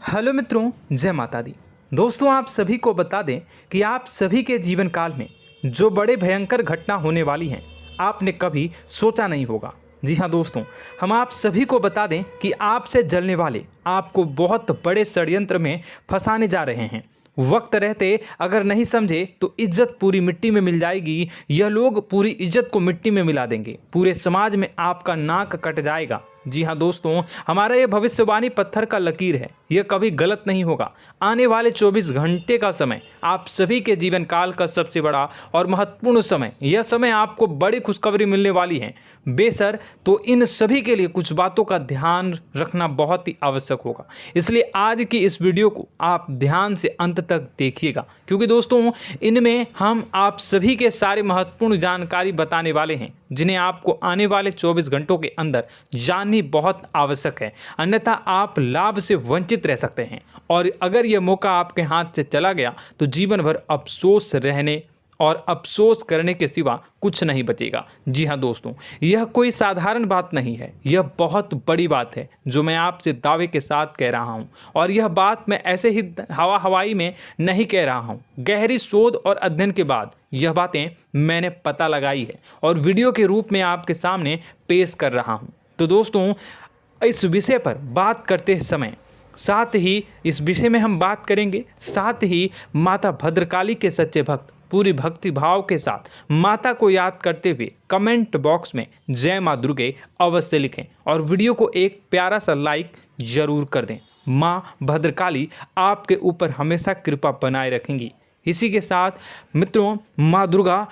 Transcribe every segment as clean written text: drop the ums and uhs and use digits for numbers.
Hello मित्रों, जय माता दी। दोस्तों, आप सभी को बता दें कि आप सभी के जीवन काल में जो बड़े भयंकर घटना होने वाली हैं, आपने कभी सोचा नहीं होगा। जी हाँ दोस्तों, हम आप सभी को बता दें कि आपसे जलने वाले आपको बहुत बड़े षड्यंत्र में फंसाने जा रहे हैं। वक्त रहते अगर नहीं समझे तो इज्जत पूरी मिट्टी में मिल जाएगी। यह लोग पूरी इज्जत को मिट्टी में मिला देंगे। पूरे समाज में आपका नाक कट जाएगा। जी हाँ दोस्तों, हमारा ये भविष्यवाणी पत्थर का लकीर है, यह कभी गलत नहीं होगा। आने वाले 24 घंटे का समय आप सभी के जीवन काल का सबसे बड़ा और महत्वपूर्ण समय। यह समय आपको बड़ी खुशखबरी मिलने वाली है बेसर, तो इन सभी के लिए कुछ बातों का ध्यान रखना बहुत ही आवश्यक होगा। इसलिए आज की इस वीडियो को आप ध्यान से अंत तक देखिएगा, क्योंकि दोस्तों इनमें हम आप सभी के सारे महत्वपूर्ण जानकारी बताने वाले हैं, जिन्हें आपको आने वाले 24 घंटों के अंदर जाननी बहुत आवश्यक है। अन्यथा आप लाभ से वंचित रह सकते हैं, और अगर यह मौका आपके हाथ से चला गया तो जीवन भर अफसोस रहने और अफसोस करने के सिवा कुछ नहीं बचेगा। जी हाँ दोस्तों, यह कोई साधारण बात नहीं है, यह बहुत बड़ी बात है जो मैं आपसे दावे के साथ कह रहा हूँ। और यह बात मैं ऐसे ही हवाई में नहीं कह रहा हूँ। गहरी शोध और अध्ययन के बाद यह बातें मैंने पता लगाई है और वीडियो के रूप में आपके सामने पेश कर रहा हूँ। तो दोस्तों, इस विषय पर बात करते समय साथ ही इस विषय में हम बात करेंगे, साथ ही माता भद्रकाली के सच्चे भक्त पूरी भक्ति भाव के साथ माता को याद करते हुए कमेंट बॉक्स में जय माँ दुर्गे अवश्य लिखें और वीडियो को एक प्यारा सा लाइक जरूर कर दें। माँ भद्रकाली आपके ऊपर हमेशा कृपा बनाए रखेंगी। इसी के साथ मित्रों, माँ दुर्गा,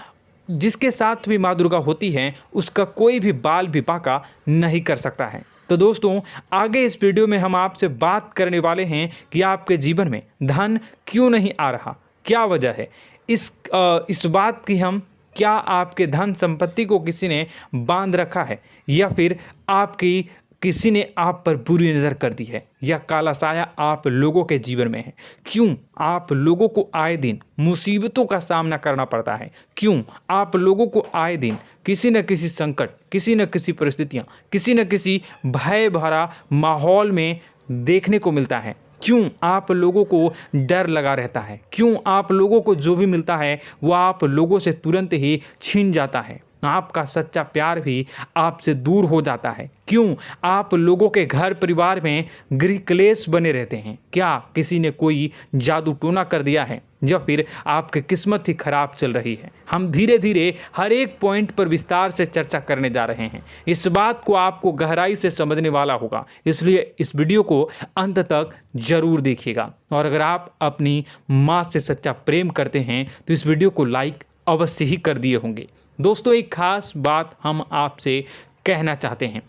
जिसके साथ भी माँ दुर्गा होती हैं, उसका कोई भी बाल भी बांका नहीं कर सकता है। तो दोस्तों, आगे इस वीडियो में हम आपसे बात करने वाले हैं कि आपके जीवन में धन क्यों नहीं आ रहा, क्या वजह है इस बात की। हम क्या आपके धन संपत्ति को किसी ने बांध रखा है, या फिर आपकी किसी ने आप पर बुरी नज़र कर दी है, या काला साया आप लोगों के जीवन में है। क्यों आप लोगों को आए दिन मुसीबतों का सामना करना पड़ता है, क्यों आप लोगों को आए दिन किसी न किसी संकट, किसी न किसी परिस्थितियाँ, किसी न किसी भय भरा माहौल में देखने को मिलता है, क्यों आप लोगों को डर लगा रहता है, क्यों आप लोगों को जो भी मिलता है वो आप लोगों से तुरंत ही छीन जाता है, आपका सच्चा प्यार भी आपसे दूर हो जाता है, क्यों आप लोगों के घर परिवार में गृह क्लेश बने रहते हैं। क्या किसी ने कोई जादू टोना कर दिया है, या फिर आपकी किस्मत ही खराब चल रही है। हम धीरे धीरे हर एक पॉइंट पर विस्तार से चर्चा करने जा रहे हैं। इस बात को आपको गहराई से समझने वाला होगा, इसलिए इस वीडियो को अंत तक जरूर देखिएगा। और अगर आप अपनी माँ से सच्चा प्रेम करते हैं तो इस वीडियो को लाइक अवश्य ही कर दिए होंगे। दोस्तों, एक खास बात हम आपसे कहना चाहते हैं।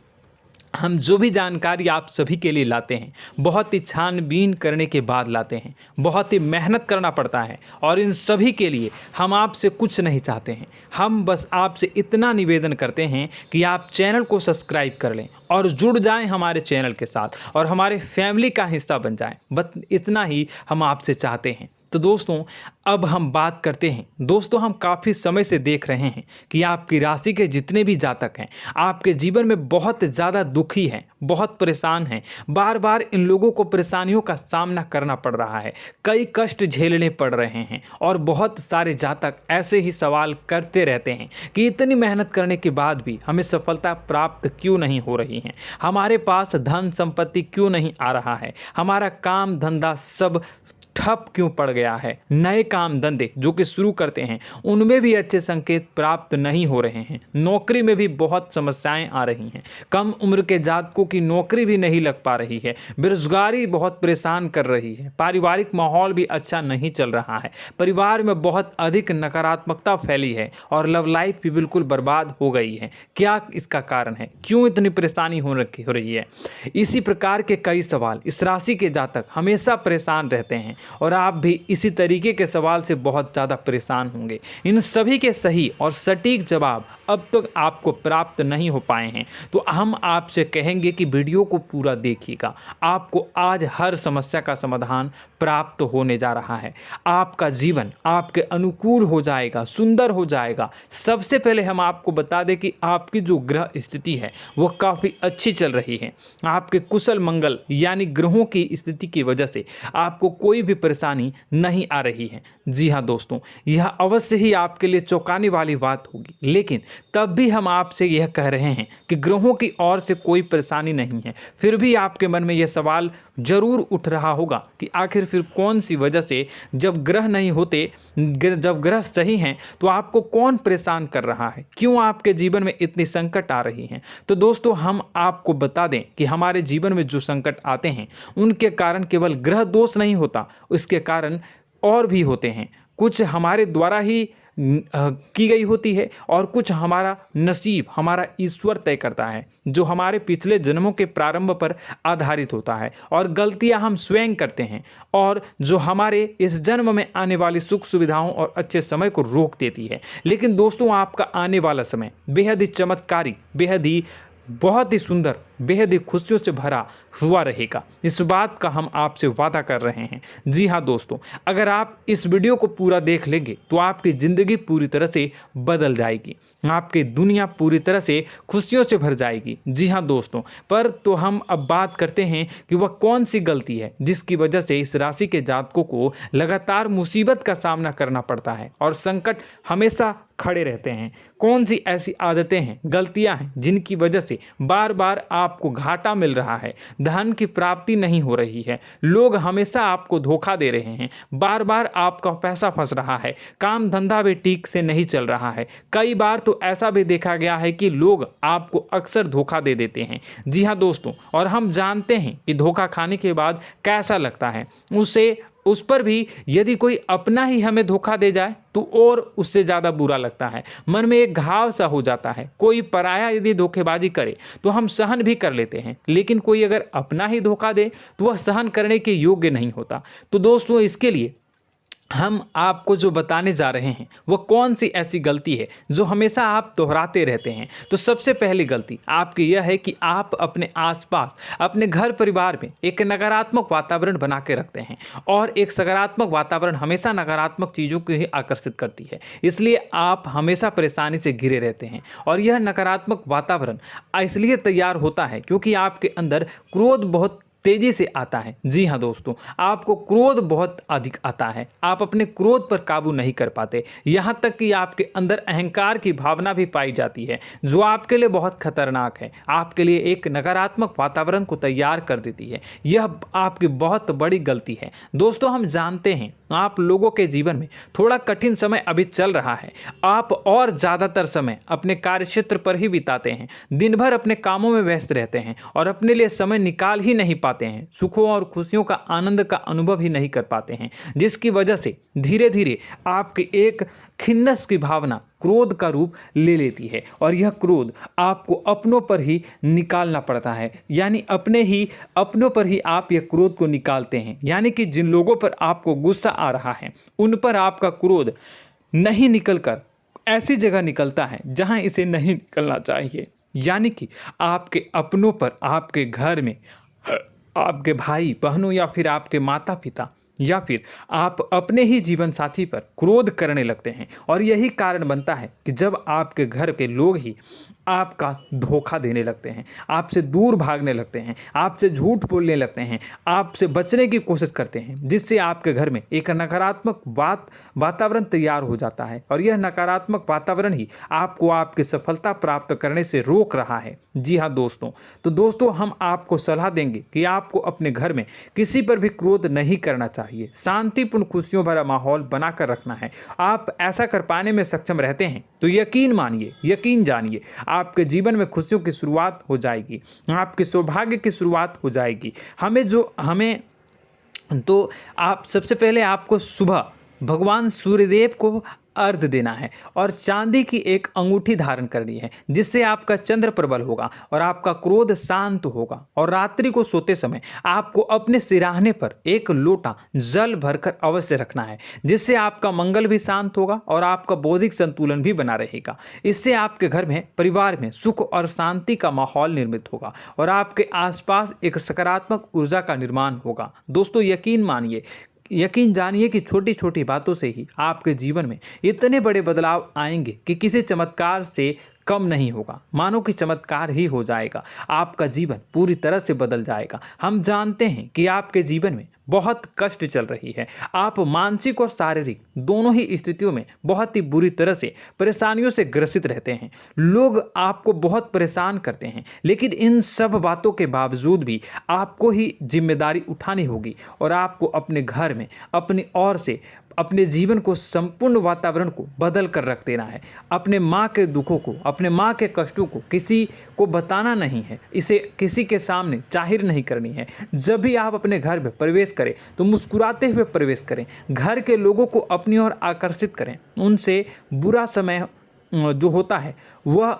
हम जो भी जानकारी आप सभी के लिए लाते हैं, बहुत ही छानबीन करने के बाद लाते हैं, बहुत ही मेहनत करना पड़ता है, और इन सभी के लिए हम आपसे कुछ नहीं चाहते हैं। हम बस आपसे इतना निवेदन करते हैं कि आप चैनल को सब्सक्राइब कर लें और जुड़ जाएं हमारे चैनल के साथ और हमारे फैमिली का हिस्सा बन जाएं। बस इतना ही हम आपसे चाहते हैं। तो दोस्तों, अब हम बात करते हैं। दोस्तों, हम काफ़ी समय से देख रहे हैं कि आपकी राशि के जितने भी जातक हैं, आपके जीवन में बहुत ज़्यादा दुखी हैं, बहुत परेशान हैं। बार बार इन लोगों को परेशानियों का सामना करना पड़ रहा है, कई कष्ट झेलने पड़ रहे हैं, और बहुत सारे जातक ऐसे ही सवाल करते रहते हैं कि इतनी मेहनत करने के बाद भी हमें सफलता प्राप्त क्यों नहीं हो रही है, हमारे पास धन संपत्ति क्यों नहीं आ रहा है, हमारा काम धंधा सब ठप क्यों पड़ गया है, नए काम धंधे जो कि शुरू करते हैं उनमें भी अच्छे संकेत प्राप्त नहीं हो रहे हैं, नौकरी में भी बहुत समस्याएं आ रही हैं, कम उम्र के जातकों की नौकरी भी नहीं लग पा रही है, बेरोजगारी बहुत परेशान कर रही है, पारिवारिक माहौल भी अच्छा नहीं चल रहा है, परिवार में बहुत अधिक नकारात्मकता फैली है, और लव लाइफ भी बिल्कुल बर्बाद हो गई है। क्या इसका कारण है, क्यों इतनी परेशानी हो रही है? इसी प्रकार के कई सवाल इस राशि के जातक हमेशा परेशान रहते हैं, और आप भी इसी तरीके के सवाल से बहुत ज़्यादा परेशान होंगे। इन सभी के सही और सटीक जवाब अब तक आपको प्राप्त नहीं हो पाए हैं, तो हम आपसे कहेंगे कि वीडियो को पूरा देखिएगा। आपको आज हर समस्या का समाधान प्राप्त होने जा रहा है। आपका जीवन आपके अनुकूल हो जाएगा, सुंदर हो जाएगा। सबसे पहले हम आपको बता दें कि आपकी जो ग्रह स्थिति है वो काफ़ी अच्छी चल रही है। आपके कुशल मंगल यानी ग्रहों की स्थिति की वजह से आपको कोई भी परेशानी नहीं आ रही है। जी हाँ दोस्तों, यह अवश्य ही आपके लिए चौंकाने वाली बात होगी, लेकिन तब भी हम आपसे यह कह रहे हैं कि ग्रहों की ओर से कोई परेशानी नहीं है। फिर भी आपके मन में यह सवाल जरूर उठ रहा होगा कि आखिर फिर कौन सी वजह से, जब ग्रह नहीं होते, जब ग्रह सही हैं, तो आपको कौन परेशान कर रहा है, क्यों आपके जीवन में इतनी संकट आ रही हैं। तो दोस्तों, हम आपको बता दें कि हमारे जीवन में जो संकट आते हैं उनके कारण केवल ग्रह दोष नहीं होता, उसके कारण और भी होते हैं। कुछ हमारे द्वारा ही की गई होती है और कुछ हमारा नसीब, हमारा ईश्वर तय करता है, जो हमारे पिछले जन्मों के प्रारंभ पर आधारित होता है। और गलतियां हम स्वयं करते हैं और जो हमारे इस जन्म में आने वाली सुख सुविधाओं और अच्छे समय को रोक देती है। लेकिन दोस्तों, आपका आने वाला समय बेहद ही चमत्कारी, बेहद ही बहुत ही सुंदर, बेहद ही खुशियों से भरा हुआ रहेगा। इस बात का हम आपसे वादा कर रहे हैं। जी हाँ दोस्तों, अगर आप इस वीडियो को पूरा देख लेंगे तो आपकी ज़िंदगी पूरी तरह से बदल जाएगी, आपकी दुनिया पूरी तरह से खुशियों से भर जाएगी। जी हाँ दोस्तों, पर तो हम अब बात करते हैं कि वह कौन सी गलती है जिसकी वजह से इस राशि के जातकों को लगातार मुसीबत का सामना करना पड़ता है और संकट हमेशा खड़े रहते हैं। कौन सी ऐसी आदतें हैं, गलतियां हैं जिनकी वजह से बार बार आपको घाटा मिल रहा है, धन की प्राप्ति नहीं हो रही है, लोग हमेशा आपको धोखा दे रहे हैं, बार बार आपका पैसा फंस रहा है, काम धंधा भी ठीक से नहीं चल रहा है। कई बार तो ऐसा भी देखा गया है कि लोग आपको अक्सर धोखा दे देते हैं। जी हाँ दोस्तों, और हम जानते हैं कि धोखा खाने के बाद कैसा लगता है। उस पर भी यदि कोई अपना ही हमें धोखा दे जाए तो और उससे ज़्यादा बुरा लगता है, मन में एक घाव सा हो जाता है। कोई पराया यदि धोखेबाजी करे तो हम सहन भी कर लेते हैं, लेकिन कोई अगर अपना ही धोखा दे तो वह सहन करने के योग्य नहीं होता। तो दोस्तों, इसके लिए हम आपको जो बताने जा रहे हैं वो कौन सी ऐसी गलती है जो हमेशा आप दोहराते रहते हैं। तो सबसे पहली गलती आपकी यह है कि आप अपने आसपास, अपने घर परिवार में एक नकारात्मक वातावरण बना के रखते हैं, और एक सकारात्मक वातावरण हमेशा नकारात्मक चीज़ों को ही आकर्षित करती है। इसलिए आप हमेशा परेशानी से घिरे रहते हैं, और यह नकारात्मक वातावरण इसलिए तैयार होता है क्योंकि आपके अंदर क्रोध बहुत तेजी से आता है। जी हाँ दोस्तों, आपको क्रोध बहुत अधिक आता है, आप अपने क्रोध पर काबू नहीं कर पाते, यहाँ तक कि आपके अंदर अहंकार की भावना भी पाई जाती है, जो आपके लिए बहुत खतरनाक है, आपके लिए एक नकारात्मक वातावरण को तैयार कर देती है। यह आपकी बहुत बड़ी गलती है। दोस्तों, हम जानते हैं आप लोगों के जीवन में थोड़ा कठिन समय अभी चल रहा है। आप और ज़्यादातर समय अपने कार्यक्षेत्र पर ही बिताते हैं, दिन भर अपने कामों में व्यस्त रहते हैं और अपने लिए समय निकाल ही नहीं पाते हैं, सुखों और खुशियों का आनंद का अनुभव ही नहीं कर पाते हैं, जिसकी वजह से धीरे धीरे आपकी एक खिन्नस की भावना क्रोध का रूप ले लेती है, और यह क्रोध आपको अपनों पर ही निकालना पड़ता है। यानी अपनों पर ही आप यह क्रोध को निकालते हैं। यानी कि जिन लोगों पर आपको गुस्सा आ रहा है उन पर आपका क्रोध नहीं निकलकर ऐसी जगह निकलता है जहां इसे नहीं निकलना चाहिए। यानी कि आपके अपनों पर, आपके घर में, आपके भाई बहनों या फिर आपके माता पिता या फिर आप अपने ही जीवन साथी पर क्रोध करने लगते हैं, और यही कारण बनता है कि जब आपके घर के लोग ही आपका धोखा देने लगते हैं, आपसे दूर भागने लगते हैं, आपसे झूठ बोलने लगते हैं, आपसे बचने की कोशिश करते हैं, जिससे आपके घर में एक नकारात्मक वातावरण तैयार हो जाता है, और यह नकारात्मक वातावरण ही आपको आपकी सफलता प्राप्त करने से रोक रहा है। जी हाँ दोस्तों, तो दोस्तों, हम आपको सलाह देंगे कि आपको अपने घर में किसी पर भी क्रोध नहीं करना चाहिए, शांतिपूर्ण खुशियों भरा माहौल बनाकर रखना है। आप ऐसा कर पाने में सक्षम रहते हैं तो यकीन मानिए, यकीन जानिए, आपके जीवन में खुशियों की शुरुआत हो जाएगी, आपके सौभाग्य की शुरुआत हो जाएगी। आप सबसे पहले आपको सुबह भगवान सूर्यदेव को अर्घ्य देना है और चांदी की एक अंगूठी धारण करनी है, जिससे आपका चंद्र प्रबल होगा और आपका क्रोध शांत होगा। और रात्रि को सोते समय आपको अपने सिरहाने पर एक लोटा जल भरकर अवश्य रखना है, जिससे आपका मंगल भी शांत होगा और आपका बौद्धिक संतुलन भी बना रहेगा। इससे आपके घर में, परिवार में सुख और शांति का माहौल निर्मित होगा और आपके आसपास एक सकारात्मक ऊर्जा का निर्माण होगा। दोस्तों, यकीन जानिए कि छोटी छोटी बातों से ही आपके जीवन में इतने बड़े बदलाव आएंगे कि किसी चमत्कार से कम नहीं होगा। मानो कि चमत्कार ही हो जाएगा, आपका जीवन पूरी तरह से बदल जाएगा। हम जानते हैं कि आपके जीवन में बहुत कष्ट चल रही है, आप मानसिक और शारीरिक दोनों ही स्थितियों में बहुत ही बुरी तरह से परेशानियों से ग्रसित रहते हैं। लोग आपको बहुत परेशान करते हैं, लेकिन इन सब बातों के बावजूद भी आपको ही जिम्मेदारी उठानी होगी और आपको अपने घर में अपनी ओर से अपने जीवन को, संपूर्ण वातावरण को बदल कर रख देना है। अपने माँ के दुखों को, अपने माँ के कष्टों को किसी को बताना नहीं है, इसे किसी के सामने जाहिर नहीं करनी है। जब भी आप अपने घर में प्रवेश करें तो मुस्कुराते हुए प्रवेश करें, घर के लोगों को अपनी ओर आकर्षित करें। उनसे बुरा समय जो होता है वह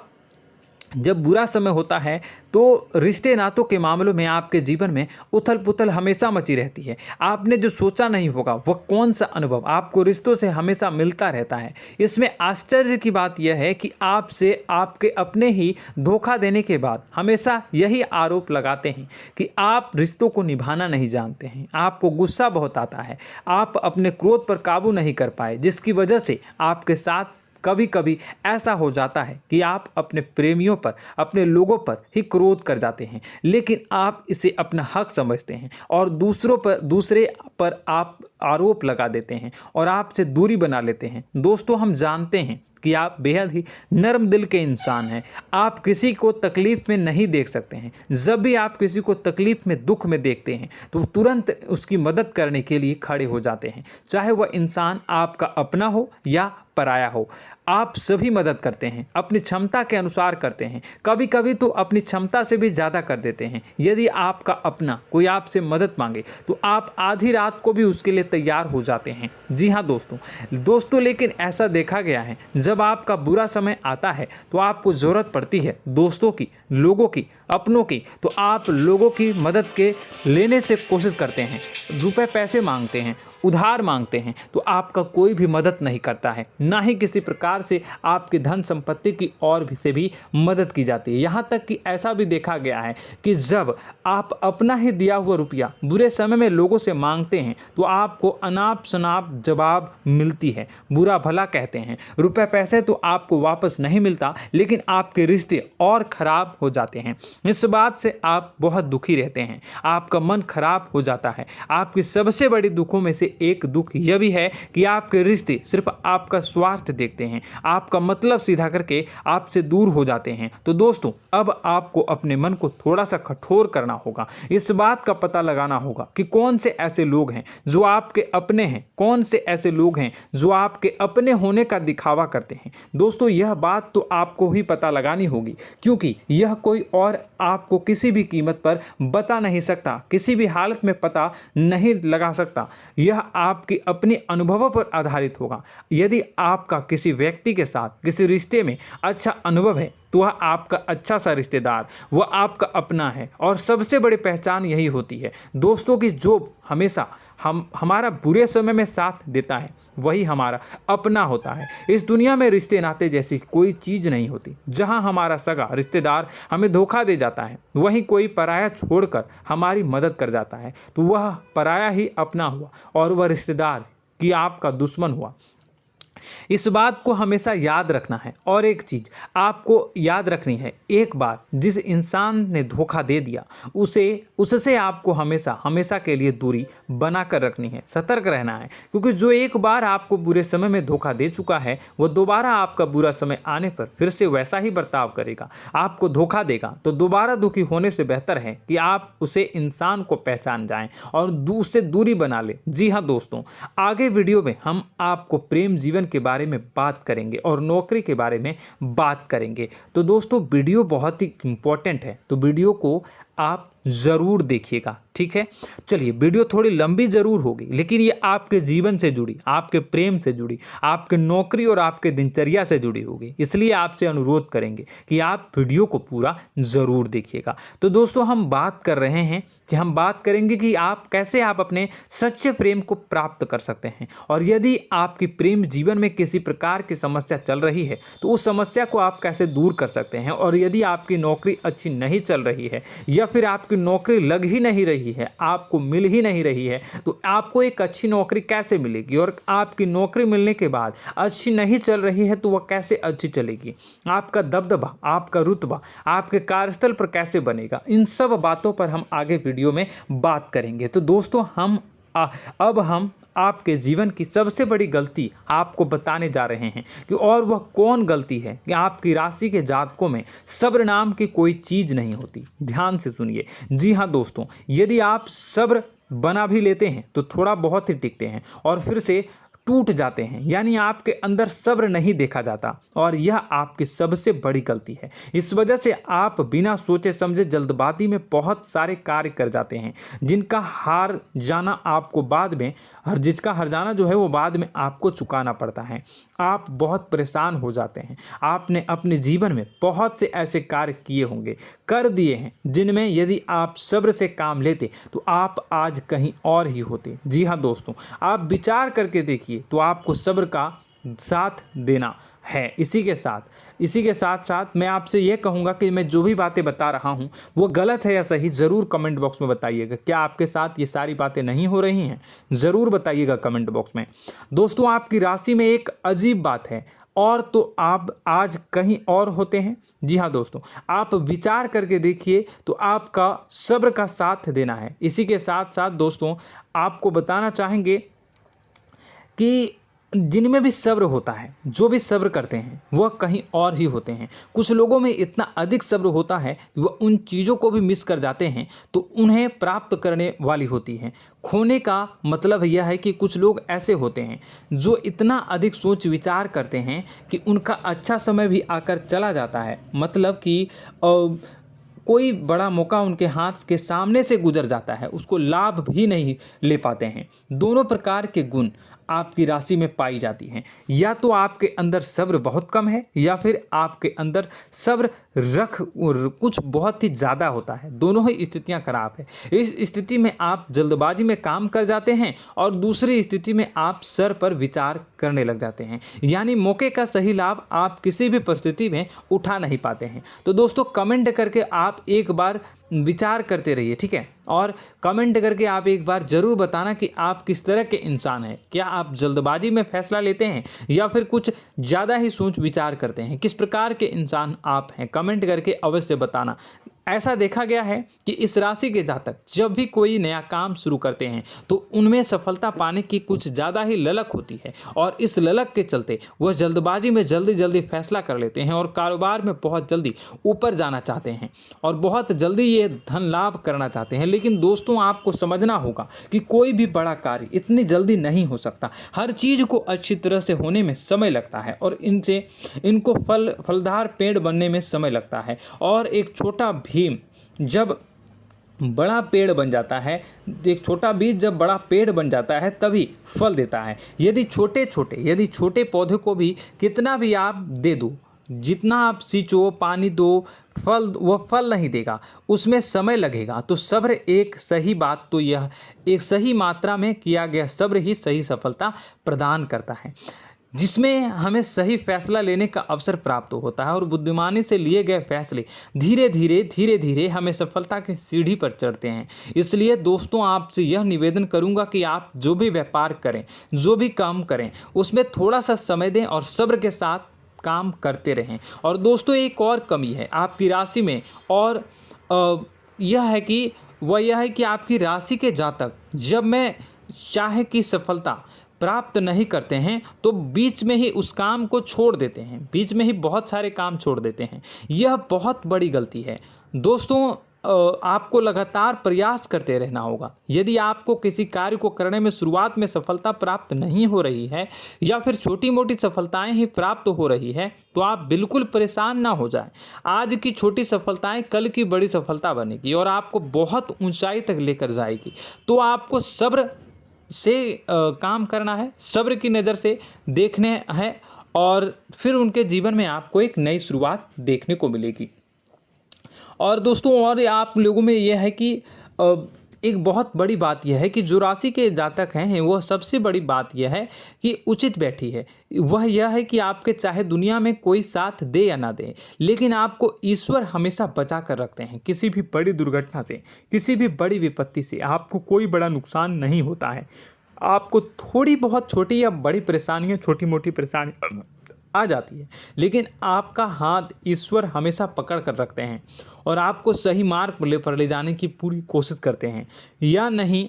जब बुरा समय होता है तो रिश्ते नातों के मामलों में आपके जीवन में उथल पुथल हमेशा मची रहती है। आपने जो सोचा नहीं होगा वह कौन सा अनुभव आपको रिश्तों से हमेशा मिलता रहता है। इसमें आश्चर्य की बात यह है कि आपसे आपके अपने ही धोखा देने के बाद हमेशा यही आरोप लगाते हैं कि आप रिश्तों को निभाना नहीं जानते हैं, आपको गुस्सा बहुत आता है, आप अपने क्रोध पर काबू नहीं कर पाए, जिसकी वजह से आपके साथ कभी कभी ऐसा हो जाता है कि आप अपने प्रेमियों पर, अपने लोगों पर ही क्रोध कर जाते हैं, लेकिन आप इसे अपना हक समझते हैं और दूसरे पर आप आरोप लगा देते हैं और आपसे दूरी बना लेते हैं। दोस्तों, हम जानते हैं कि आप बेहद ही नर्म दिल के इंसान हैं। आप किसी को तकलीफ में नहीं देख सकते हैं। जब भी आप किसी को तकलीफ में, दुख में देखते हैं तो तुरंत उसकी मदद करने के लिए खड़े हो जाते हैं, चाहे वह इंसान आपका अपना हो या पराया हो। आप सभी मदद करते हैं, अपनी क्षमता के अनुसार करते हैं, कभी कभी तो अपनी क्षमता से भी ज़्यादा कर देते हैं। यदि आपका अपना कोई आपसे मदद मांगे तो आप आधी रात को भी उसके लिए तैयार हो जाते हैं। जी हाँ दोस्तों, लेकिन ऐसा देखा गया है, जब आपका बुरा समय आता है तो आपको ज़रूरत पड़ती है दोस्तों की, लोगों की, अपनों की, तो आप लोगों की मदद के लेने से कोशिश करते हैं, रुपए पैसे मांगते हैं, उधार मांगते हैं, तो आपका कोई भी मदद नहीं करता है, ना ही किसी प्रकार से आपकी धन संपत्ति की ओर से भी मदद की जाती है। यहाँ तक कि ऐसा भी देखा गया है कि जब आप अपना ही दिया हुआ रुपया बुरे समय में लोगों से मांगते हैं तो आपको अनाप शनाप जवाब मिलती है, बुरा भला कहते हैं। रुपए पैसे तो आपको वापस नहीं मिलता, लेकिन आपके रिश्ते और खराब हो जाते हैं। इस बात से आप बहुत दुखी रहते हैं, आपका मन खराब हो जाता है। आपकी सबसे बड़ी दुखों में से एक दुख यह भी है कि आपके रिश्ते सिर्फ आपका स्वार्थ देखते हैं, आपका मतलब सीधा करके आपसे दूर हो जाते हैं। तो दोस्तों, अब आपको अपने मन को थोड़ा सा कठोर करना होगा, इस बात का पता लगाना होगा कि कौन से ऐसे लोग हैं जो आपके अपने हैं, कौन से ऐसे लोग हैं जो आपके अपने होने का दिखावा करते हैं। दोस्तों, यह बात तो आपको ही पता लगानी होगी, क्योंकि यह कोई और आपको किसी भी कीमत पर बता नहीं सकता, किसी भी हालत में पता नहीं लगा सकता। यह आपके अपने अनुभवों पर आधारित होगा। यदि आपका किसी व्यक्ति के साथ किसी रिश्ते में अच्छा अनुभव है तो वह आपका अच्छा सा रिश्तेदार, वह आपका अपना है। और सबसे बड़ी पहचान यही होती है दोस्तों की जो हमेशा हमारा बुरे समय में साथ देता है वही हमारा अपना होता है। इस दुनिया में रिश्ते नाते जैसी कोई चीज़ नहीं होती। जहां हमारा सगा रिश्तेदार हमें धोखा दे जाता है, वहीं कोई पराया छोड़कर हमारी मदद कर जाता है, तो वह पराया ही अपना हुआ और वह रिश्तेदार की आपका दुश्मन हुआ। इस बात को हमेशा याद रखना है। और एक चीज़ आपको याद रखनी है, एक बार जिस इंसान ने धोखा दे दिया उससे आपको हमेशा के लिए दूरी बना कर रखनी है, सतर्क रहना है। क्योंकि जो एक बार आपको बुरे समय में धोखा दे चुका है वो दोबारा आपका बुरा समय आने पर फिर से वैसा ही बर्ताव करेगा, आपको धोखा देगा। तो दोबारा दुखी होने से बेहतर है कि आप उसे इंसान को पहचान जाएं और उससे दूरी बना लें। जी हाँ दोस्तों, आगे वीडियो में हम आपको प्रेम जीवन के बारे में बात करेंगे और नौकरी के बारे में बात करेंगे। तो दोस्तों, वीडियो बहुत ही इम्पोर्टेंट है, तो वीडियो को आप ज़रूर देखिएगा, ठीक है। चलिए, वीडियो थोड़ी लंबी ज़रूर होगी, लेकिन ये आपके जीवन से जुड़ी, आपके प्रेम से जुड़ी, आपके नौकरी और आपके दिनचर्या से जुड़ी होगी, इसलिए आपसे अनुरोध करेंगे कि आप वीडियो को पूरा ज़रूर देखिएगा। तो दोस्तों, हम बात कर रहे हैं कि हम बात करेंगे कि आप कैसे आप अपने सच्चे प्रेम को प्राप्त कर सकते हैं, और यदि आपकी प्रेम जीवन में किसी प्रकार की समस्या चल रही है तो उस समस्या को आप कैसे दूर कर सकते हैं, और यदि आपकी नौकरी अच्छी नहीं चल रही है या फिर आपकी नौकरी लग ही नहीं रही है, आपको मिल ही नहीं रही है, तो आपको एक अच्छी नौकरी कैसे मिलेगी, और आपकी नौकरी मिलने के बाद अच्छी नहीं चल रही है तो वह कैसे अच्छी चलेगी, आपका दबदबा, आपका रुतबा आपके कार्यस्थल पर कैसे बनेगा, इन सब बातों पर हम आगे वीडियो में बात करेंगे। तो दोस्तों, अब हम आपके जीवन की सबसे बड़ी गलती आपको बताने जा रहे हैं कि और वह कौन गलती है कि आपकी राशि के जातकों में सब्र नाम की कोई चीज़ नहीं होती। ध्यान से सुनिए। जी हाँ दोस्तों, यदि आप सब्र बना भी लेते हैं तो थोड़ा बहुत ही टिकते हैं और फिर से टूट जाते हैं, यानी आपके अंदर सब्र नहीं देखा जाता, और यह आपकी सबसे बड़ी गलती है। इस वजह से आप बिना सोचे समझे जल्दबाजी में बहुत सारे कार्य कर जाते हैं, जिसका हार जाना जो है वो बाद में आपको चुकाना पड़ता है। आप बहुत परेशान हो जाते हैं। आपने अपने जीवन में बहुत से ऐसे कार्य किए होंगे, कर दिए हैं, जिनमें यदि आप सब्र से काम लेते तो आप आज कहीं और ही होते। जी हाँ दोस्तों, आप विचार करके देखिए तो आपको सब्र का साथ देना है। इसी के साथ साथ मैं आपसे ये कहूँगा कि मैं जो भी बातें बता रहा हूँ वो गलत है या सही, ज़रूर कमेंट बॉक्स में बताइएगा। क्या आपके साथ ये सारी बातें नहीं हो रही हैं? ज़रूर बताइएगा कमेंट बॉक्स में। दोस्तों, आपकी राशि में एक अजीब बात है, और तो आप आज कहीं और होते हैं। जी हाँ दोस्तों, आप विचार करके देखिए तो आपका सब्र का साथ देना है। इसी के साथ साथ दोस्तों, आपको बताना चाहेंगे कि जिनमें भी सब्र होता है, जो भी सब्र करते हैं, वह कहीं और ही होते हैं। कुछ लोगों में इतना अधिक सब्र होता है कि वह उन चीज़ों को भी मिस कर जाते हैं तो उन्हें प्राप्त करने वाली होती हैं। खोने का मतलब यह है कि कुछ लोग ऐसे होते हैं जो इतना अधिक सोच विचार करते हैं कि उनका अच्छा समय भी आकर चला जाता है, मतलब कि कोई बड़ा मौका उनके हाथ के सामने से गुजर जाता है, उसको लाभ भी नहीं ले पाते हैं। दोनों प्रकार के गुण आपकी राशि में पाई जाती हैं। या तो आपके अंदर सब्र बहुत कम है, या फिर आपके अंदर सब्र कुछ बहुत ही ज़्यादा होता है। दोनों ही स्थितियां खराब है। इस स्थिति में आप जल्दबाजी में काम कर जाते हैं, और दूसरी स्थिति में आप सर पर विचार करने लग जाते हैं, यानी मौके का सही लाभ आप किसी भी परिस्थिति में उठा नहीं पाते हैं। तो दोस्तों, कमेंट करके आप एक बार विचार करते रहिए, ठीक है, और कमेंट करके आप एक बार ज़रूर बताना कि आप किस तरह के इंसान हैं। क्या आप जल्दबाजी में फैसला लेते हैं या फिर कुछ ज़्यादा ही सोच विचार करते हैं? किस प्रकार के इंसान आप हैं, कमेंट करके अवश्य बताना। ऐसा देखा गया है कि इस राशि के जातक जब भी कोई नया काम शुरू करते हैं तो उनमें सफलता पाने की कुछ ज़्यादा ही ललक होती है, और इस ललक के चलते वह जल्दबाजी में जल्दी फैसला कर लेते हैं और कारोबार में बहुत जल्दी ऊपर जाना चाहते हैं और बहुत जल्दी ये धन लाभ करना चाहते हैं। लेकिन दोस्तों, आपको समझना होगा कि कोई भी बड़ा कार्य इतनी जल्दी नहीं हो सकता। हर चीज़ को अच्छी तरह से होने में समय लगता है, और इनको फलदार पेड़ बनने में समय लगता है। और एक छोटा भीम जब बड़ा पेड़ बन जाता है, एक छोटा बीज जब बड़ा पेड़ बन जाता है तभी फल देता है। यदि छोटे पौधे को भी कितना भी आप दे दो, जितना आप सींचो, पानी दो, वह फल नहीं देगा, उसमें समय लगेगा। तो सब्र एक सही बात, तो यह एक सही मात्रा में किया गया सब्र ही सही सफलता प्रदान करता है, जिसमें हमें सही फैसला लेने का अवसर प्राप्त होता है, और बुद्धिमानी से लिए गए फैसले धीरे धीरे हमें सफलता की सीढ़ी पर चढ़ते हैं। इसलिए दोस्तों, आपसे यह निवेदन करूंगा कि आप जो भी व्यापार करें, जो भी काम करें, उसमें थोड़ा सा समय दें और सब्र के साथ काम करते रहें। और दोस्तों, एक और कमी है आपकी राशि में, और यह है कि आपकी राशि के जातक जब में चाहे की सफलता प्राप्त नहीं करते हैं तो बीच में ही उस काम को छोड़ देते हैं, बीच में ही बहुत सारे काम छोड़ देते हैं। यह बहुत बड़ी गलती है दोस्तों। आपको लगातार प्रयास करते रहना होगा। यदि आपको किसी कार्य को करने में शुरुआत में सफलता प्राप्त नहीं हो रही है या फिर छोटी मोटी सफलताएं ही प्राप्त हो रही है तो आप बिल्कुल परेशान ना हो जाएं। आज की छोटी सफलताएं कल की बड़ी सफलता बनेगी और आपको बहुत ऊंचाई तक लेकर जाएगी। तो आपको सब्र से काम करना है, सब्र की नज़र से देखने हैं और फिर उनके जीवन में आपको एक नई शुरुआत देखने को मिलेगी। और दोस्तों और आप लोगों में यह है कि एक बहुत बड़ी बात यह है कि जो राशि के जातक हैं वो सबसे बड़ी बात यह है कि उचित बैठी है। वह यह है कि आपके चाहे दुनिया में कोई साथ दे या ना दे, लेकिन आपको ईश्वर हमेशा बचा कर रखते हैं। किसी भी बड़ी दुर्घटना से, किसी भी बड़ी विपत्ति से आपको कोई बड़ा नुकसान नहीं होता है। आपको थोड़ी बहुत छोटी या बड़ी परेशानियाँ, छोटी मोटी परेशानी आ जाती है, लेकिन आपका हाथ ईश्वर हमेशा पकड़ कर रखते हैं और आपको सही मार्ग पर ले जाने की पूरी कोशिश करते हैं। या नहीं,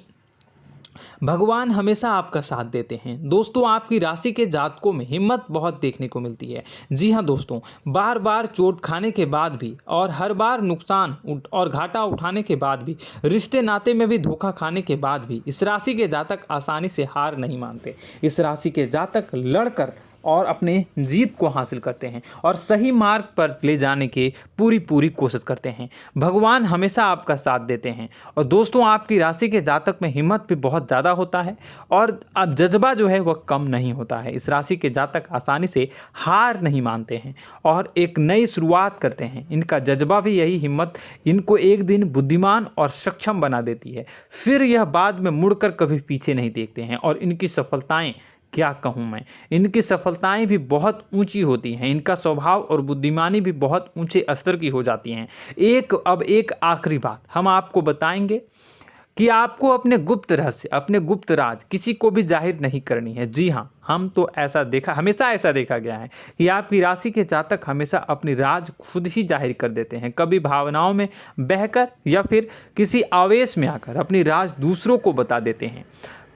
भगवान हमेशा आपका साथ देते हैं। दोस्तों आपकी राशि के जातकों में हिम्मत बहुत देखने को मिलती है। जी हाँ दोस्तों, बार बार चोट खाने के बाद भी और हर बार नुकसान और घाटा उठाने के बाद भी, रिश्ते नाते में भी धोखा खाने के बाद भी इस राशि के जातक आसानी से हार नहीं मानते। इस राशि के जातक लड़कर और अपने जीत को हासिल करते हैं और सही मार्ग पर ले जाने की पूरी कोशिश करते हैं। भगवान हमेशा आपका साथ देते हैं। और दोस्तों आपकी राशि के जातक में हिम्मत भी बहुत ज़्यादा होता है और अब जज्बा जो है वह कम नहीं होता है। इस राशि के जातक आसानी से हार नहीं मानते हैं और एक नई शुरुआत करते हैं। इनका जज्बा भी यही हिम्मत इनको एक दिन बुद्धिमान और सक्षम बना देती है। फिर यह बाद में मुड़कर कभी पीछे नहीं देखते हैं और इनकी सफलताएं, क्या कहूँ मैं, इनकी सफलताएं भी बहुत ऊंची होती हैं। इनका स्वभाव और बुद्धिमानी भी बहुत ऊंचे स्तर की हो जाती हैं। अब एक आखिरी बात हम आपको बताएंगे कि आपको अपने गुप्त रहस्य, अपने गुप्त राज किसी को भी जाहिर नहीं करनी है। जी हाँ, हम तो हमेशा ऐसा देखा गया है कि आपकी राशि के जातक हमेशा अपनी राज खुद ही जाहिर कर देते हैं। कभी भावनाओं में बहकर या फिर किसी आवेश में आकर अपनी राज दूसरों को बता देते हैं,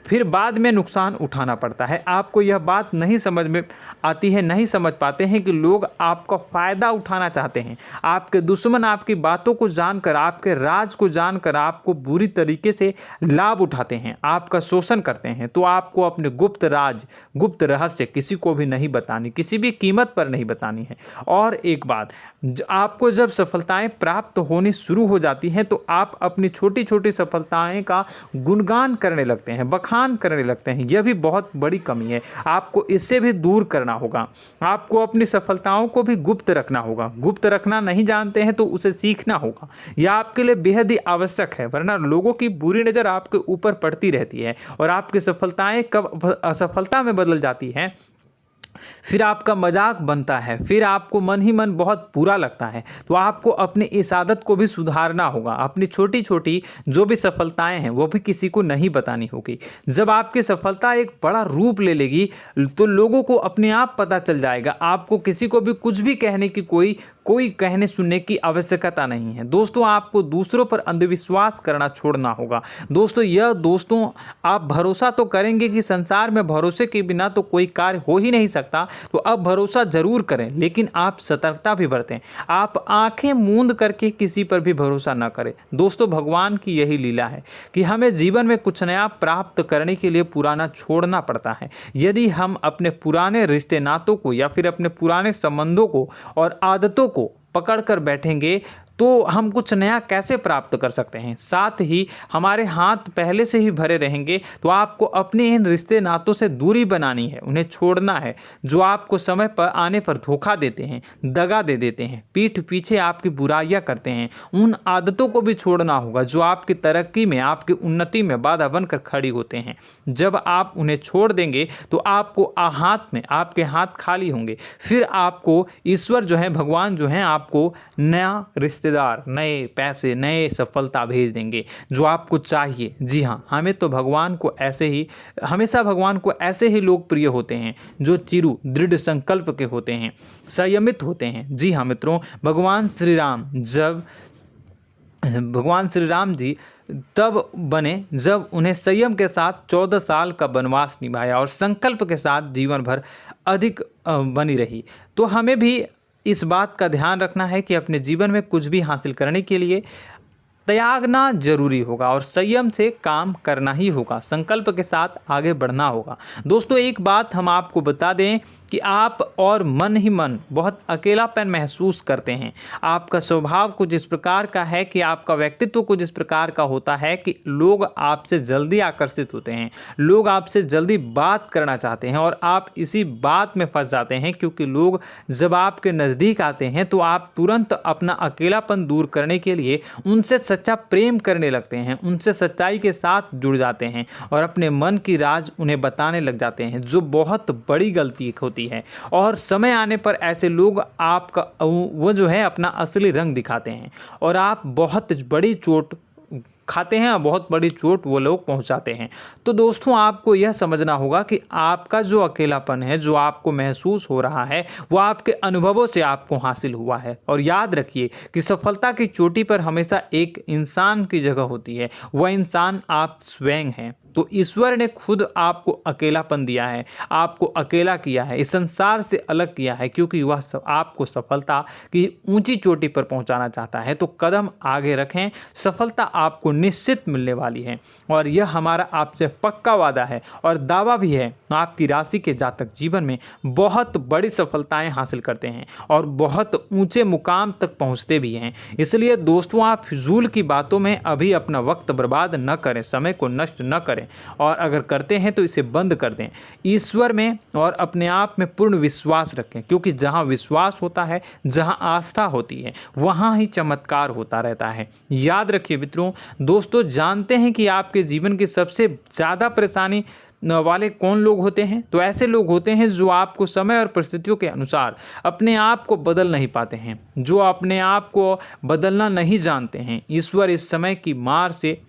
फिर बाद में नुकसान उठाना पड़ता है। आपको यह बात नहीं समझ में आती है, नहीं समझ पाते हैं कि लोग आपका फ़ायदा उठाना चाहते हैं। आपके दुश्मन आपकी बातों को जानकर, आपके राज को जानकर आपको बुरी तरीके से लाभ उठाते हैं, आपका शोषण करते हैं। तो आपको अपने गुप्त राज, गुप्त रहस्य किसी को भी नहीं बतानी, किसी भी कीमत पर नहीं बतानी है। और एक बात, आपको जब सफलताएं प्राप्त होनी शुरू हो जाती हैं तो आप अपनी छोटी छोटी सफलताएं का गुणगान करने लगते हैं, बखान करने लगते हैं। यह भी बहुत बड़ी कमी है, आपको इससे भी दूर करना होगा। आपको अपनी सफलताओं को भी गुप्त रखना होगा। गुप्त रखना नहीं जानते हैं तो उसे सीखना होगा। यह आपके लिए बेहद ही आवश्यक है, वरना लोगों की बुरी नज़र आपके ऊपर पड़ती रहती है और आपकी सफलताएं कब असफलता में बदल जाती हैं, फिर आपका मजाक बनता है, फिर आपको मन ही मन बहुत बुरा लगता है। तो आपको अपनी इस आदत को भी सुधारना होगा। अपनी छोटी छोटी जो भी सफलताएं हैं वो भी किसी को नहीं बतानी होगी। जब आपकी सफलता एक बड़ा रूप ले लेगी तो लोगों को अपने आप पता चल जाएगा। आपको किसी को भी कुछ भी कहने की कोई कहने सुनने की आवश्यकता नहीं है। दोस्तों आपको दूसरों पर अंधविश्वास करना छोड़ना होगा। दोस्तों आप भरोसा तो करेंगे कि संसार में भरोसे के बिना तो कोई कार्य हो ही नहीं सकता, तो अब भरोसा जरूर करें, लेकिन आप सतर्कता भी बरतें। आप आंखें मूंद करके किसी पर भी भरोसा न करें। दोस्तों भगवान की यही लीला है कि हमें जीवन में कुछ नया प्राप्त करने के लिए पुराना छोड़ना पड़ता है। यदि हम अपने पुराने रिश्ते नातों को या फिर अपने पुराने संबंधों को और आदतों को पकड़ कर बैठेंगे तो हम कुछ नया कैसे प्राप्त कर सकते हैं। साथ ही हमारे हाथ पहले से ही भरे रहेंगे। तो आपको अपने इन रिश्ते नातों से दूरी बनानी है, उन्हें छोड़ना है। जो आपको समय पर आने पर धोखा देते हैं, दगा दे देते हैं, पीठ पीछे आपकी बुराइयां करते हैं, उन आदतों को भी छोड़ना होगा जो आपकी तरक्की में, आपकी उन्नति में बाधा बनकर खड़ी होते हैं। जब आप उन्हें छोड़ देंगे तो आपके हाथ खाली होंगे। फिर आपको ईश्वर जो है, भगवान जो है, आपको नया रिश्तेदार, नए पैसे, नए सफलता भेज देंगे जो आपको चाहिए। जी हाँ, हमेशा भगवान को ऐसे ही लोग प्रिय होते हैं जो चिरु दृढ़ संकल्प के होते हैं, संयमित होते हैं। जी हाँ मित्रों, भगवान श्री राम जी तब बने जब उन्हें संयम के साथ 14 साल का वनवास निभाया और संकल्प के साथ जीवन भर अधिक बनी रही। तो हमें भी इस बात का ध्यान रखना है कि अपने जीवन में कुछ भी हासिल करने के लिए त्यागना जरूरी होगा और संयम से काम करना ही होगा, संकल्प के साथ आगे बढ़ना होगा। दोस्तों एक बात हम आपको बता दें कि आप और मन ही मन बहुत अकेलापन महसूस करते हैं। आपका स्वभाव कुछ इस प्रकार का है कि आपका व्यक्तित्व कुछ इस प्रकार का होता है कि लोग आपसे जल्दी आकर्षित होते हैं, लोग आपसे जल्दी बात करना चाहते हैं और आप इसी बात में फंस जाते हैं, क्योंकि लोग जब आपके नज़दीक आते हैं तो आप तुरंत अपना अकेलापन दूर करने के लिए उनसे सच्चा प्रेम करने लगते हैं, उनसे सच्चाई के साथ जुड़ जाते हैं और अपने मन की राज उन्हें बताने लग जाते हैं, जो बहुत बड़ी गलती होती है। और समय आने पर ऐसे लोग आपका वो जो है अपना असली रंग दिखाते हैं और आप बहुत बड़ी चोट खाते हैं और बहुत बड़ी चोट वो लोग पहुंचाते हैं। तो दोस्तों आपको यह समझना होगा कि आपका जो अकेलापन है, जो आपको महसूस हो रहा है, वो आपके अनुभवों से आपको हासिल हुआ है। और याद रखिए कि सफलता की चोटी पर हमेशा एक इंसान की जगह होती है, वह इंसान आप स्वयं हैं। तो ईश्वर ने खुद आपको अकेलापन दिया है, आपको अकेला किया है, इस संसार से अलग किया है, क्योंकि वह आपको सफलता की ऊंची चोटी पर पहुंचाना चाहता है। तो कदम आगे रखें, सफलता आपको निश्चित मिलने वाली है और यह हमारा आपसे पक्का वादा है और दावा भी है। आपकी राशि के जातक जीवन में बहुत बड़ी सफलताएं हासिल करते हैं और बहुत ऊंचे मुकाम तक पहुंचते भी हैं। इसलिए दोस्तों आप फिजूल की बातों में अभी अपना वक्त बर्बाद न करें, समय को नष्ट न करें और अगर करते हैं तो इसे बंद कर दें। ईश्वर में और अपने आप में पूर्ण विश्वास रखें, क्योंकि जहां विश्वास होता है, जहां आस्था होती है, वहां ही चमत्कार होता रहता है। याद रखिए मित्रों, दोस्तों जानते हैं कि आपके जीवन की सबसे ज़्यादा परेशानी वाले कौन लोग होते हैं? तो ऐसे लोग होते हैं जो आपको समय और परिस्थितियों के अनुसार अपने आप को बदल नहीं पाते हैं, जो अपने आप को बदलना नहीं जानते हैं। ईश्वर इस समय की मार से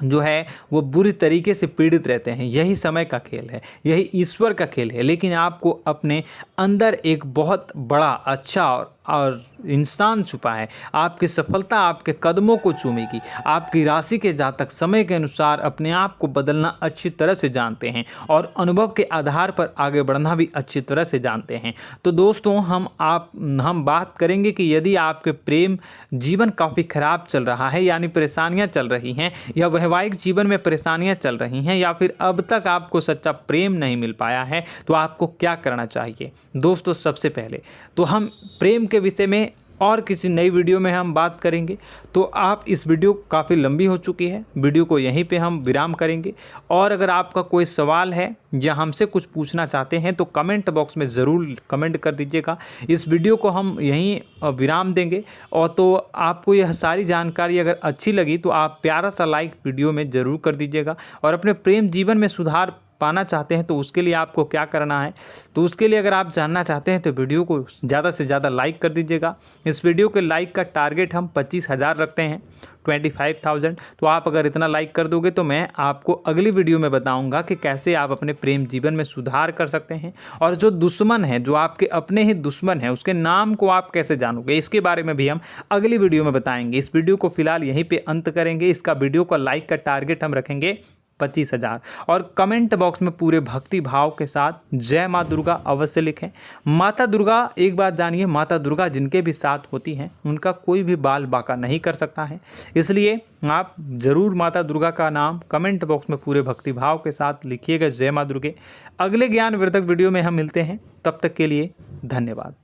जो है वो बुरी तरीके से पीड़ित रहते हैं। यही समय का खेल है, यही ईश्वर का खेल है। लेकिन आपको अपने अंदर एक बहुत बड़ा अच्छा और इंसान छुपा है। आपकी सफलता आपके कदमों को चूमेगी। आपकी राशि के जातक समय के अनुसार अपने आप को बदलना अच्छी तरह से जानते हैं और अनुभव के आधार पर आगे बढ़ना भी अच्छी तरह से जानते हैं। तो दोस्तों हम बात करेंगे कि यदि आपके प्रेम जीवन काफ़ी खराब चल रहा है, यानी परेशानियां चल रही हैं, या वैवाहिक जीवन में परेशानियां चल रही हैं, या फिर अब तक आपको सच्चा प्रेम नहीं मिल पाया है, तो आपको क्या करना चाहिए? दोस्तों सबसे पहले तो हम प्रेम के विषय में और किसी नई वीडियो में हम बात करेंगे। तो आप इस वीडियो काफ़ी लंबी हो चुकी है, वीडियो को यहीं पे हम विराम करेंगे। और अगर आपका कोई सवाल है या हमसे कुछ पूछना चाहते हैं तो कमेंट बॉक्स में ज़रूर कमेंट कर दीजिएगा। इस वीडियो को हम यहीं विराम देंगे। और तो आपको यह सारी जानकारी अगर अच्छी लगी तो आप प्यारा सा लाइक वीडियो में ज़रूर कर दीजिएगा। और अपने प्रेम जीवन में सुधार पाना चाहते हैं तो उसके लिए आपको क्या करना है, तो उसके लिए अगर आप जानना चाहते हैं तो वीडियो को ज़्यादा से ज़्यादा लाइक कर दीजिएगा। इस वीडियो के लाइक का टारगेट हम 25,000 रखते हैं, 25,000। तो आप अगर इतना लाइक कर दोगे तो मैं आपको अगली वीडियो में बताऊंगा कि कैसे आप अपने प्रेम जीवन में सुधार कर सकते हैं। और जो दुश्मन है, जो आपके अपने ही दुश्मन है, उसके नाम को आप कैसे जानोगे, इसके बारे में भी हम अगली वीडियो में बताएंगे। इस वीडियो को फिलहाल यहीं पर अंत करेंगे। इसका वीडियो का लाइक का टारगेट हम रखेंगे 25,000। और कमेंट बॉक्स में पूरे भक्ति भाव के साथ जय माँ दुर्गा अवश्य लिखें। माता दुर्गा, एक बात जानिए, माता दुर्गा जिनके भी साथ होती हैं उनका कोई भी बाल बाका नहीं कर सकता है। इसलिए आप ज़रूर माता दुर्गा का नाम कमेंट बॉक्स में पूरे भक्ति भाव के साथ लिखिएगा, जय माँ दुर्गे। अगले ज्ञानवर्धक वीडियो में हम मिलते हैं, तब तक के लिए धन्यवाद।